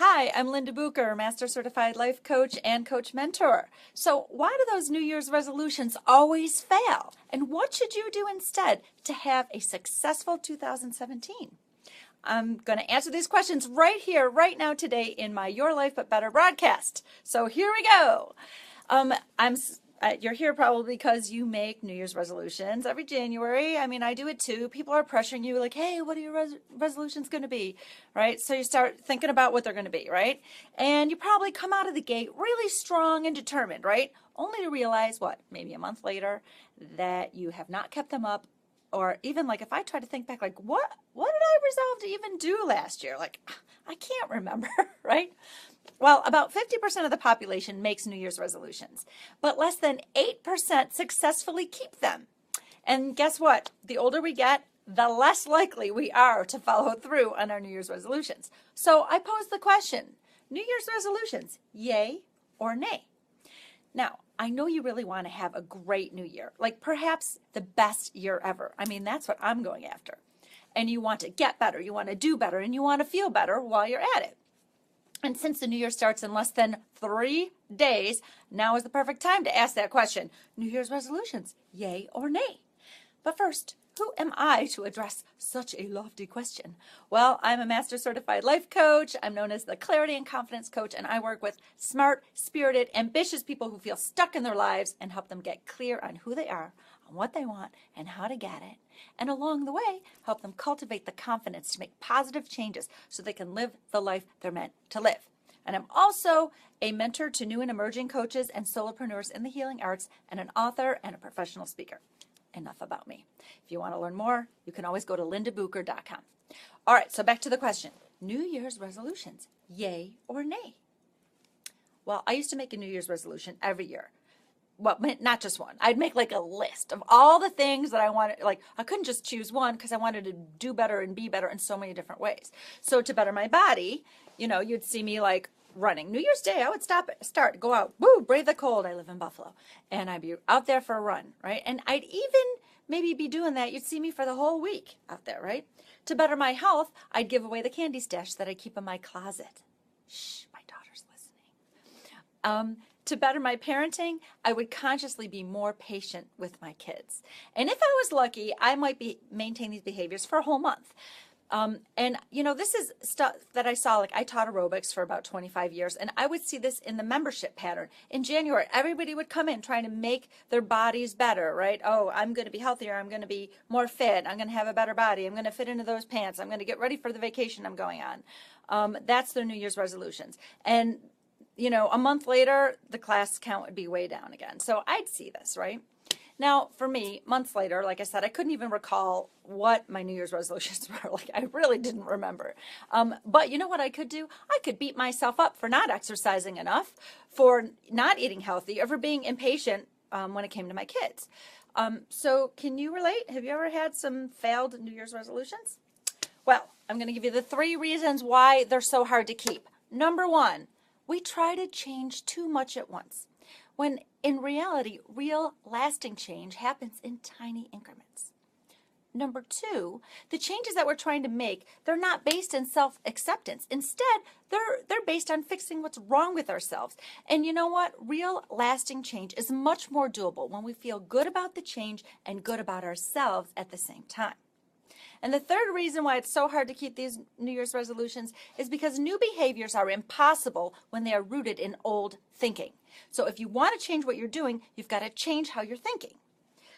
Hi, I'm Linda Bucher, Master Certified Life Coach and Coach Mentor. So why do those New Year's resolutions always fail? And what should you do instead to have a successful 2017? I'm going to answer these questions right here, right now, today in my Your Life But Better broadcast. So here we go. You're here probably because you make New Year's resolutions every January. I mean, I do it too. People are pressuring you like, hey, what are your resolutions going to be, right? So you start thinking about what they're going to be, right? And you probably come out of the gate really strong and determined, right? Only to realize, maybe a month later, that you have not kept them up. Or even like if I try to think back, like what did I resolve to even do last year? Like, I can't remember, right? Well, about 50% of the population makes New Year's resolutions, but less than 8% successfully keep them. And guess what? The older we get, the less likely we are to follow through on our New Year's resolutions. So I pose the question, New Year's resolutions, yay or nay? Now, I know you really want to have a great new year, like perhaps the best year ever. I mean, that's what I'm going after. And you want to get better, you want to do better, and you want to feel better while you're at it. And since the new year starts in less than 3 days, now is the perfect time to ask that question. New Year's resolutions, yay or nay? But first, who am I to address such a lofty question? Well, I'm a Master Certified Life Coach. I'm known as the Clarity and Confidence Coach, and I work with smart, spirited, ambitious people who feel stuck in their lives and help them get clear on who they are, on what they want, and how to get it. And along the way, help them cultivate the confidence to make positive changes so they can live the life they're meant to live. And I'm also a mentor to new and emerging coaches and solopreneurs in the healing arts, and an author and a professional speaker. Enough about me. If you want to learn more, you can always go to lindabucher.com. All right, so back to the question. New Year's resolutions, yay or nay? Well, I used to make a New Year's resolution every year. Well, not just one. I'd make like a list of all the things that I wanted. Like, I couldn't just choose one because I wanted to do better and be better in so many different ways. So to better my body, you'd see me like running. New Year's Day, I would go out, brave the cold. I live in Buffalo. And I'd be out there for a run, right? And I'd even maybe be doing that. You'd see me for the whole week out there, right? To better my health, I'd give away the candy stash that I keep in my closet. Shh, my daughter's listening. To better my parenting, I would consciously be more patient with my kids. And if I was lucky, I might maintain these behaviors for a whole month. This is stuff that I saw, like I taught aerobics for about 25 years, and I would see this in the membership pattern. In January, everybody would come in trying to make their bodies better, right? Oh, I'm going to be healthier. I'm going to be more fit. I'm going to have a better body. I'm going to fit into those pants. I'm going to get ready for the vacation I'm going on. That's their New Year's resolutions. And a month later, the class count would be way down again. So I'd see this, right? Now, for me, months later, like I said, I couldn't even recall what my New Year's resolutions were. Like, I really didn't remember. But you know what I could do? I could beat myself up for not exercising enough, for not eating healthy, or for being impatient when it came to my kids. So can you relate? Have you ever had some failed New Year's resolutions? Well, I'm going to give you the 3 reasons why they're so hard to keep. Number 1, we try to change too much at once, when in reality, real lasting change happens in tiny increments. Number 2, the changes that we're trying to make, they're not based in self-acceptance. Instead, they're based on fixing what's wrong with ourselves. And you know what? Real lasting change is much more doable when we feel good about the change and good about ourselves at the same time. And the 3rd reason why it's so hard to keep these New Year's resolutions is because new behaviors are impossible when they are rooted in old thinking. So if you want to change what you're doing, you've got to change how you're thinking.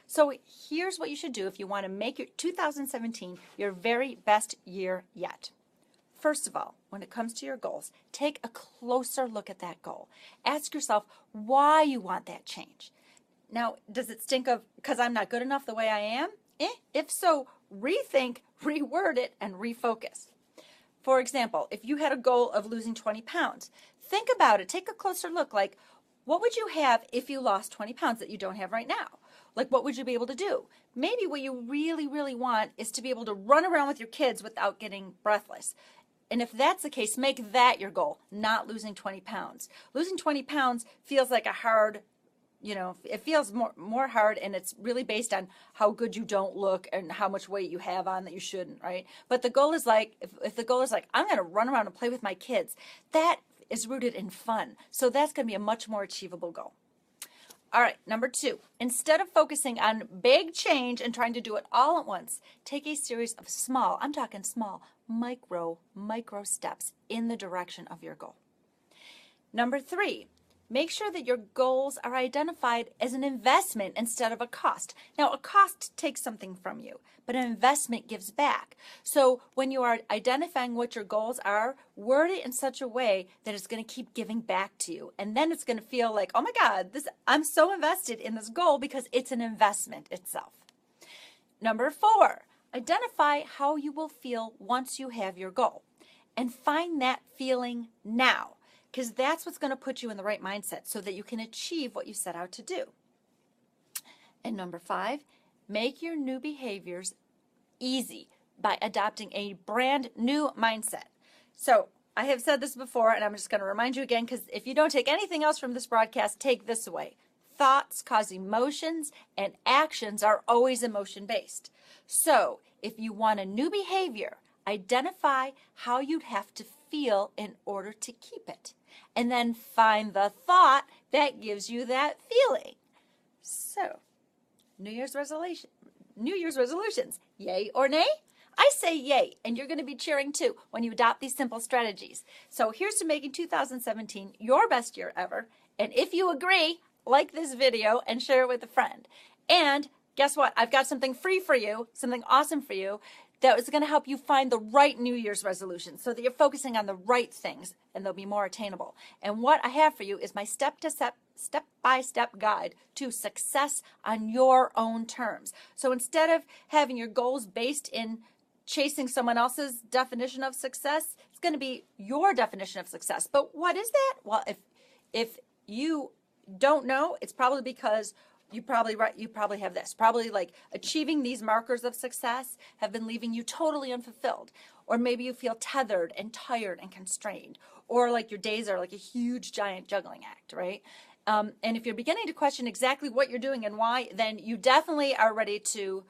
So here's what you should do if you want to make your 2017 your very best year yet. First of all, when it comes to your goals, take a closer look at that goal. Ask yourself why you want that change. Now, does it stink of because I'm not good enough the way I am? If so, rethink, reword it, and refocus. For example, if you had a goal of losing 20 pounds, think about it. Take a closer look. Like, what would you have if you lost 20 pounds that you don't have right now? Like, what would you be able to do? Maybe what you really, really want is to be able to run around with your kids without getting breathless. And if that's the case, make that your goal, not losing 20 pounds. Losing 20 pounds feels like a hard it feels more hard, and it's really based on how good you don't look and how much weight you have on that you shouldn't, right? But the goal is like, if the goal is like, I'm going to run around and play with my kids, that is rooted in fun. So that's going to be a much more achievable goal. All right, number 2, instead of focusing on big change and trying to do it all at once, take a series of small, I'm talking small, micro steps in the direction of your goal. Number 3, make sure that your goals are identified as an investment instead of a cost. Now, a cost takes something from you, but an investment gives back. So when you are identifying what your goals are, word it in such a way that it's going to keep giving back to you. And then it's going to feel like, oh my God, I'm so invested in this goal because it's an investment itself. Number 4, identify how you will feel once you have your goal and find that feeling now, because that's what's going to put you in the right mindset so that you can achieve what you set out to do. And number 5, make your new behaviors easy by adopting a brand new mindset. So I have said this before, and I'm just going to remind you again, because if you don't take anything else from this broadcast, take this away. Thoughts cause emotions, and actions are always emotion-based. So if you want a new behavior, identify how you'd have to feel in order to keep it, and then find the thought that gives you that feeling. So, New Year's resolutions, yay or nay? I say yay, and you're going to be cheering too when you adopt these simple strategies. So here's to making 2017 your best year ever. And if you agree, like this video and share it with a friend. And guess what? I've got something free for you, something awesome for you, that is going to help you find the right New Year's resolution so that you're focusing on the right things and they'll be more attainable. And what I have for you is my step-by-step guide to success on your own terms. So instead of having your goals based in chasing someone else's definition of success, it's going to be your definition of success. But what is that? Well, if you don't know, it's probably because you probably have this. Probably like achieving these markers of success have been leaving you totally unfulfilled. Or maybe you feel tethered and tired and constrained. Or like your days are like a huge giant juggling act, right? And if you're beginning to question exactly what you're doing and why, then you definitely are ready to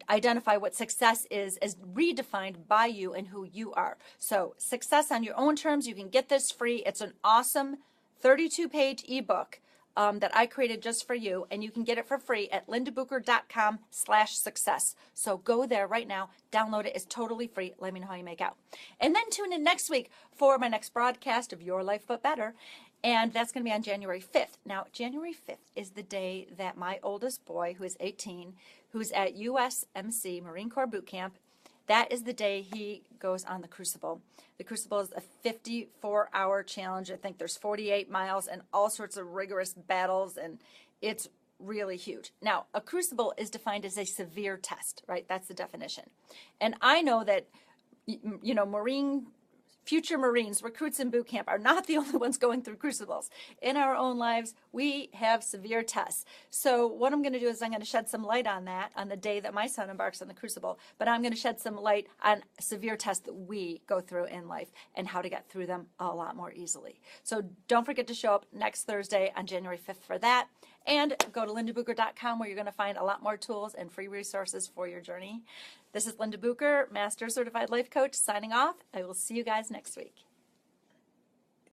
identify what success is as redefined by you and who you are. So success on your own terms, you can get this free. It's an awesome 32-page ebook that I created just for you, and you can get it for free at lindabucher.com/success. So go there right now, download it. It's totally free. Let me know how you make out. And then tune in next week for my next broadcast of Your Life But Better, and that's going to be on January 5th. Now, January 5th is the day that my oldest boy, who is 18, who's at USMC, Marine Corps Boot Camp, that is the day he goes on the Crucible. The Crucible is a 54-hour challenge. I think there's 48 miles and all sorts of rigorous battles, and it's really huge. Now, a Crucible is defined as a severe test, right? That's the definition. And I know that, future Marines, recruits in boot camp are not the only ones going through crucibles. In our own lives, we have severe tests. So what I'm going to do is I'm going to shed some light on that on the day that my son embarks on the crucible, but I'm going to shed some light on severe tests that we go through in life and how to get through them a lot more easily. So don't forget to show up next Thursday on January 5th for that. And go to lindabucher.com where you're going to find a lot more tools and free resources for your journey. This is Linda Bucher, Master Certified Life Coach, signing off. I will see you guys next week.